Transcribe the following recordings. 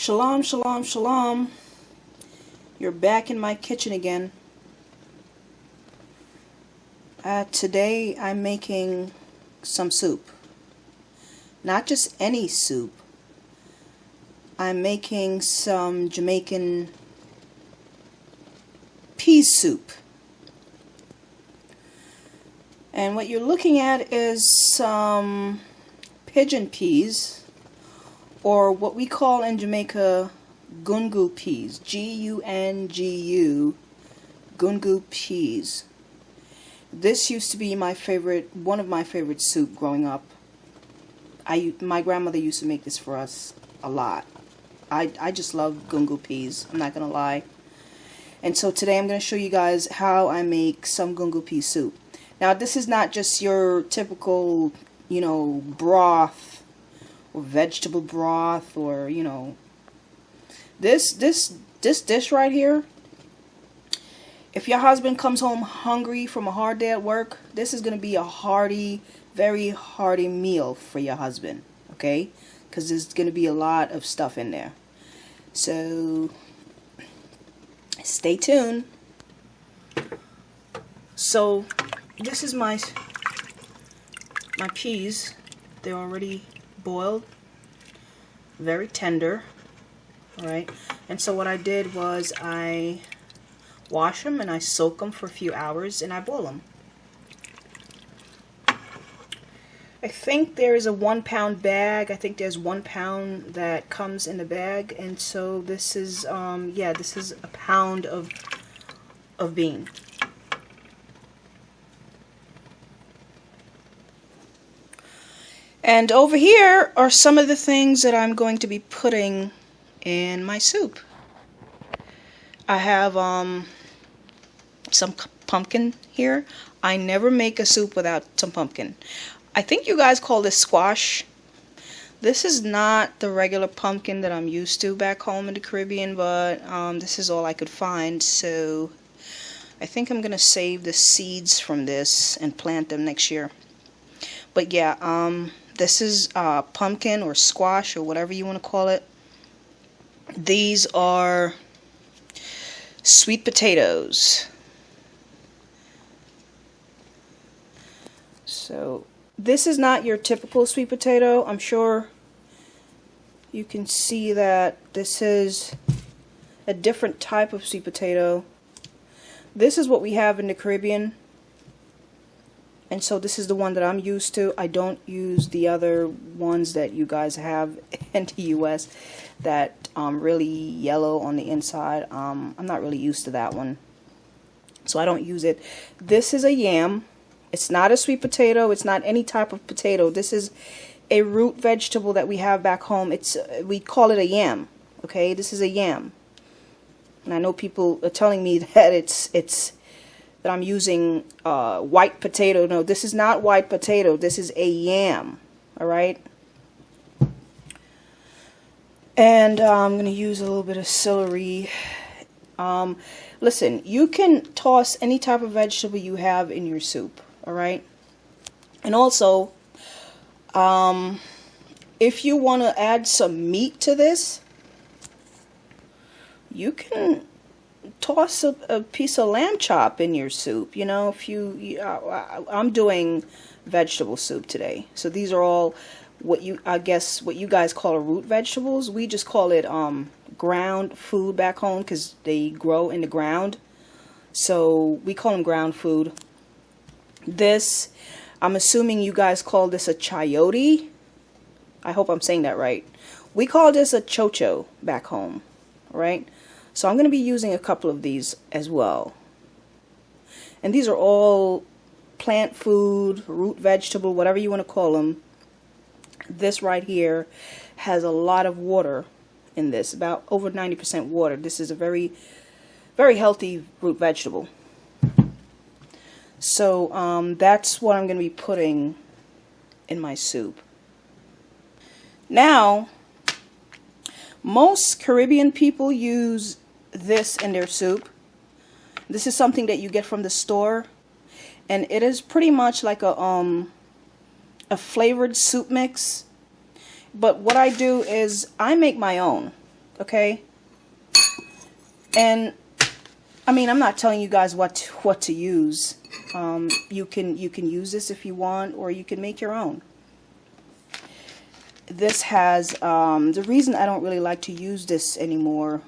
Shalom, shalom, shalom. You're back in my kitchen again. Today I'm making some soup. Not just any soup. I'm making some Jamaican pea soup. And what you're looking at is some pigeon peas, or what we call in Jamaica Gungo peas. G-U-N-G-U, Gungo peas. This used to be one of my favorite soup growing up. My grandmother used to make this for us a lot. I just love Gungo peas, I'm not gonna lie. And so today I'm gonna show you guys how I make some Gungo pea soup. Now this is not just your typical, broth or vegetable broth, or this dish right here. If your husband comes home hungry from a hard day at work, this is going to be a hearty, very hearty meal for your husband, okay? Because there's going to be a lot of stuff in there. So stay tuned. So this is my peas. They're already boiled, very tender. Alright, and so what I did was I wash them and I soak them for a few hours and I boil them. I think there is a 1 pound bag. I think there's 1 pound that comes in the bag, and so this is this is a pound of bean. And over here are some of the things that I'm going to be putting in my soup. I have some pumpkin here. I never make a soup without some pumpkin. I think you guys call this squash. This is not the regular pumpkin that I'm used to back home in the Caribbean, but this is all I could find, so I think I'm gonna save the seeds from this and plant them next year. But yeah, this is pumpkin or squash or whatever you want to call it. These are sweet potatoes. So this is not your typical sweet potato. I'm sure you can see that this is a different type of sweet potato. This is what we have in the Caribbean. And so this is the one that I'm used to. I don't use the other ones that you guys have in the US that really yellow on the inside. I'm not really used to that one, so I don't use it. This is a yam. It's not a sweet potato. It's not any type of potato. This is a root vegetable that we have back home. We call it a yam. Okay, this is a yam. And I know people are telling me that that I'm using white potato. No, this is not white potato. This is a yam. Alright? And I'm going to use a little bit of celery. Listen, you can toss any type of vegetable you have in your soup. Alright? And also, if you want to add some meat to this, you can toss a piece of lamb chop in your soup. I'm doing vegetable soup today, so these are all what you guys call root vegetables. We just call it ground food back home because they grow in the ground, so we call them ground food. This, I'm assuming you guys call this a chayote. I hope I'm saying that right. We call this a chocho back home. Alright, so I'm going to be using a couple of these as well. And these are all plant food, root vegetable, whatever you want to call them. This right here has a lot of water in this, about over 90% water. This is a very, very healthy root vegetable. So that's what I'm going to be putting in my soup. Now, most Caribbean people use this in their soup. This is something that you get from the store, and it is pretty much like a flavored soup mix. But what I do is I make my own. okay? And I mean, I'm not telling you guys what to use. You can use this if you want, or you can make your own. This has the reason I don't really like to use this anymore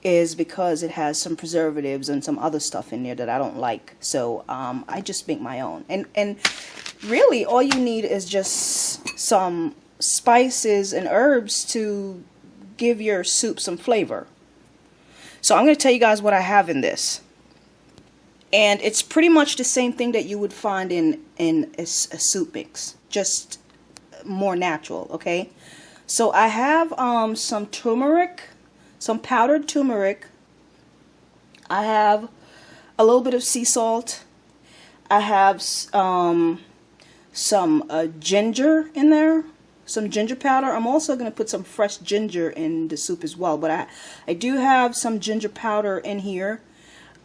is because it has some preservatives and some other stuff in there that I don't like. So I just make my own. And really all you need is just some spices and herbs to give your soup some flavor. So I'm going to tell you guys what I have in this. And it's pretty much the same thing that you would find in a soup mix, just more natural, okay? So I have some turmeric, some powdered turmeric. I have a little bit of sea salt. I have some ginger in there, some ginger powder. I'm also going to put some fresh ginger in the soup as well, but I do have some ginger powder in here.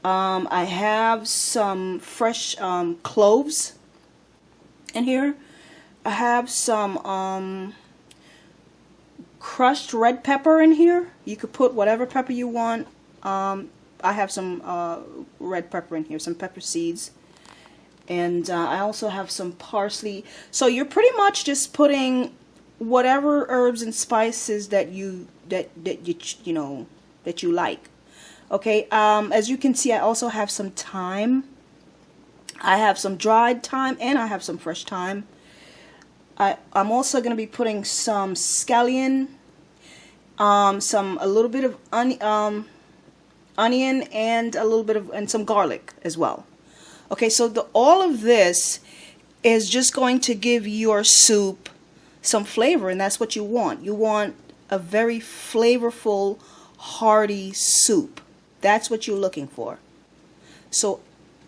I have some fresh cloves in here. I have some crushed red pepper in here. You could put whatever pepper you want. I have some red pepper in here, some pepper seeds. And I also have some parsley. So you're pretty much just putting whatever herbs and spices that you like. Okay, as you can see, I also have some thyme. I have some dried thyme and I have some fresh thyme. I'm also going to be putting some scallion, a little bit of onion and a little bit of some garlic as well. Okay, so all of this is just going to give your soup some flavor, and that's what you want. You want a very flavorful, hearty soup. That's what you're looking for. So,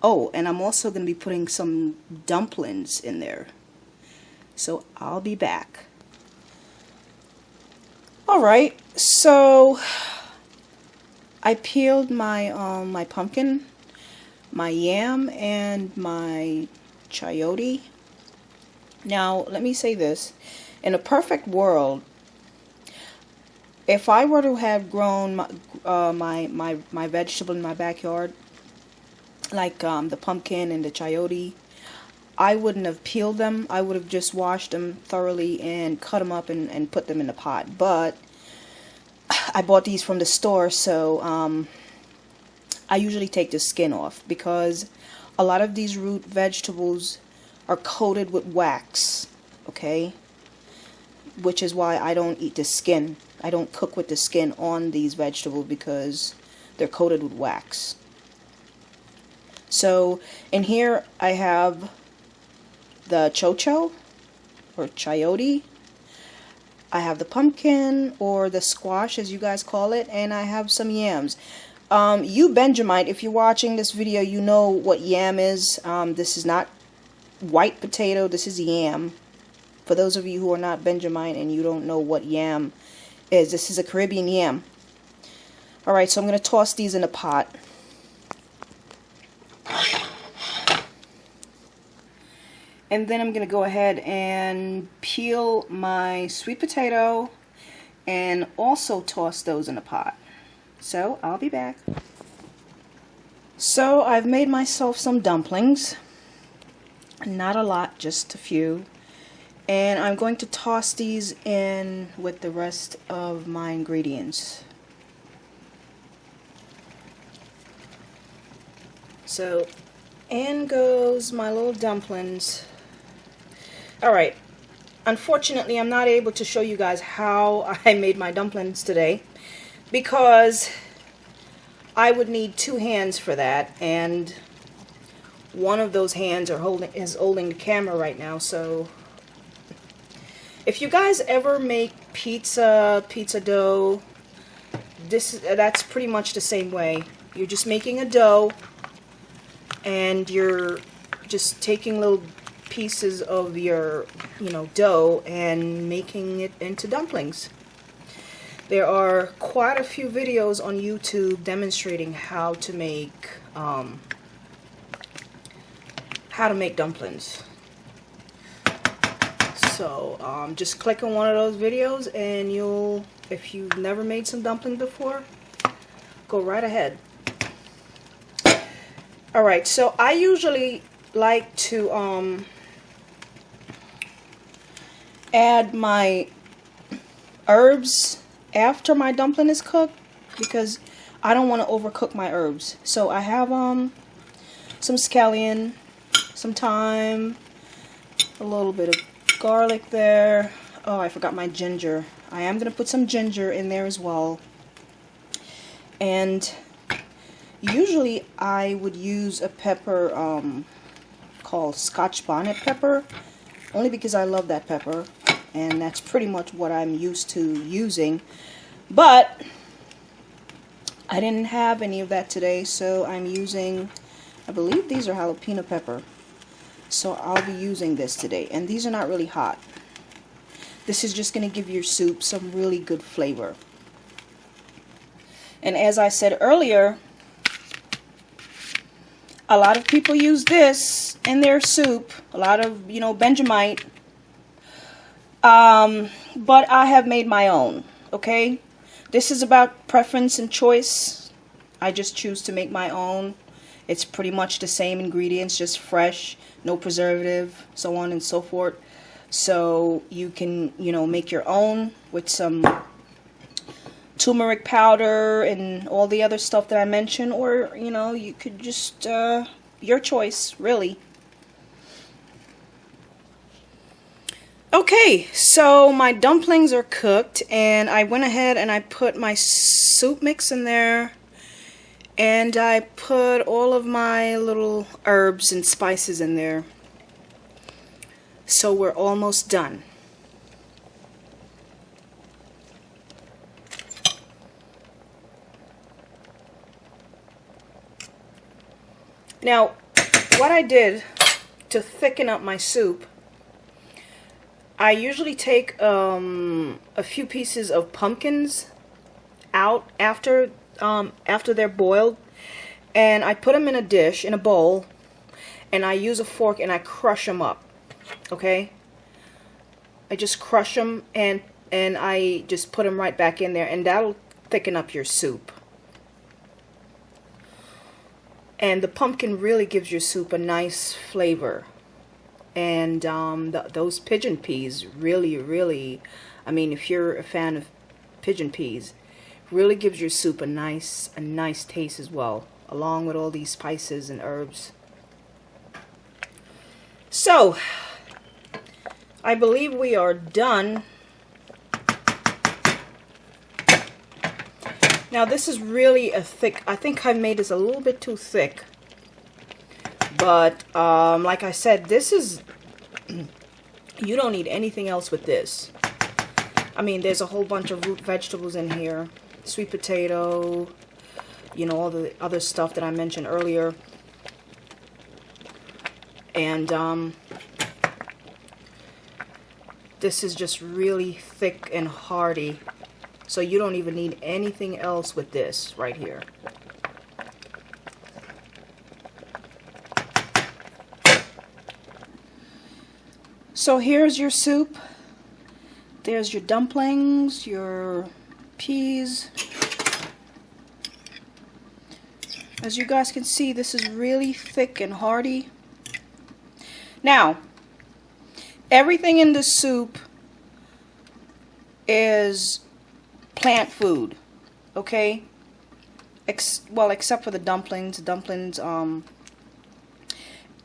oh, and I'm also going to be putting some dumplings in there. So I'll be back. Alright, so I peeled my my pumpkin, my yam, and my chayote. Now, let me say this. In a perfect world, if I were to have grown my vegetable in my backyard, like the pumpkin and the chayote, I wouldn't have peeled them. I would have just washed them thoroughly and cut them up and put them in the pot. But I bought these from the store, so I usually take the skin off because a lot of these root vegetables are coated with wax, okay? Which is why I don't eat the skin. I don't cook with the skin on these vegetables because they're coated with wax. So in here I have the chocho or chayote. I have the pumpkin or the squash as you guys call it, and I have some yams. You Benjamite, if you're watching this video, you know what yam is. This is not white potato, this is yam. For those of you who are not Benjamite and you don't know what yam is, this is a Caribbean yam. Alright, so I'm going to toss these in a pot. And then I'm going to go ahead and peel my sweet potato and also toss those in a pot. So I'll be back. So I've made myself some dumplings. Not a lot, just a few. And I'm going to toss these in with the rest of my ingredients. So in goes my little dumplings. Alright, unfortunately I'm not able to show you guys how I made my dumplings today because I would need two hands for that, and one of those hands is holding the camera right now. So if you guys ever make pizza dough, that's pretty much the same way. You're just making a dough and you're just taking little pieces of your dough and making it into dumplings. There are quite a few videos on YouTube demonstrating how to make dumplings. So just click on one of those videos and you'll, if you've never made some dumplings before, go right ahead. Alright, so I usually like to add my herbs after my dumpling is cooked, because I don't want to overcook my herbs. So I have some scallion, some thyme, a little bit of garlic there. Oh, I forgot my ginger. I am going to put some ginger in there as well. And usually I would use a pepper called Scotch bonnet pepper, only because I love that pepper, and that's pretty much what I'm used to using. But I didn't have any of that today, so I'm using, I believe these are jalapeno pepper. So I'll be using this today, and these are not really hot. This is just going to give your soup some really good flavor. And as I said earlier, a lot of people use this in their soup, a lot of, you know, Benjamite. But I have made my own, okay? This is about preference and choice. I just choose to make my own. It's pretty much the same ingredients, just fresh, no preservative, so on and so forth. So you can, you know, make your own with some turmeric powder and all the other stuff that I mentioned, or, you know, you could just, your choice, really. Okay, so my dumplings are cooked, and I went ahead and I put my soup mix in there, and I put all of my little herbs and spices in there. So we're almost done. Now, what I did to thicken up my soup, I usually take a few pieces of pumpkins out after they're boiled, and I put them in a dish, in a bowl, and I use a fork and I crush them up. Okay, I just crush them and I just put them right back in there, and that'll thicken up your soup. And the pumpkin really gives your soup a nice flavor. And those pigeon peas really, I mean, if you're a fan of pigeon peas, really gives your soup a nice taste as well, along with all these spices and herbs. So I believe we are done. Now this is really a thick, I think I made this a little bit too thick. But like I said, this is, you don't need anything else with this. I mean, there's a whole bunch of root vegetables in here. Sweet potato, you know, all the other stuff that I mentioned earlier. And this is just really thick and hearty. So you don't even need anything else with this right here. So here's your soup. There's your dumplings, your peas. As you guys can see, this is really thick and hearty. Now, everything in this soup is plant food, okay? Well, except for the dumplings. Dumplings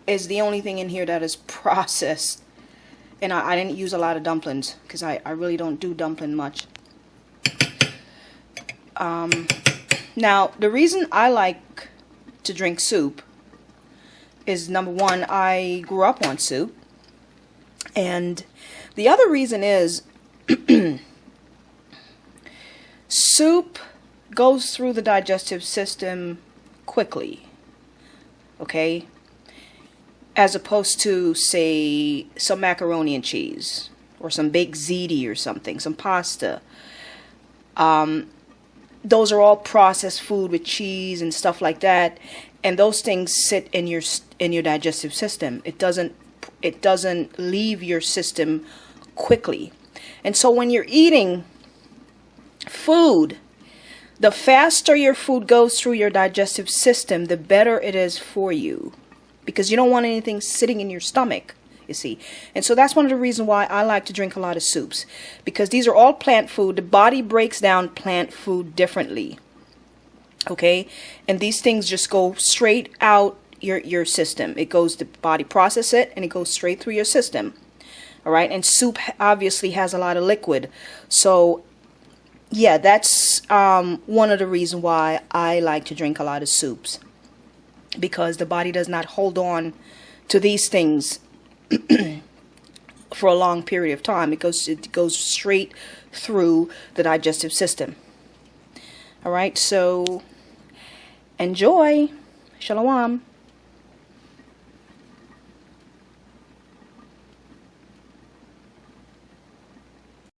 is the only thing in here that is processed. And I didn't use a lot of dumplings because I really don't do dumpling much. Now, the reason I like to drink soup is, number one, I grew up on soup. And the other reason is soup goes through the digestive system quickly, okay? As opposed to, say, some macaroni and cheese, or some baked ziti or something, some pasta. Those are all processed food with cheese and stuff like that, and those things sit in your digestive system. It doesn't leave your system quickly. And so when you're eating food, the faster your food goes through your digestive system, the better it is for you, because you don't want anything sitting in your stomach, you see. And so that's one of the reasons why I like to drink a lot of soups, because these are all plant food. The body breaks down plant food differently, okay? And these things just go straight out your system. It goes, the body process it, and it goes straight through your system. All right, and soup obviously has a lot of liquid. So yeah, that's one of the reasons why I like to drink a lot of soups, because the body does not hold on to these things for a long period of time. It goes straight through the digestive system. All right, so enjoy. Shalom.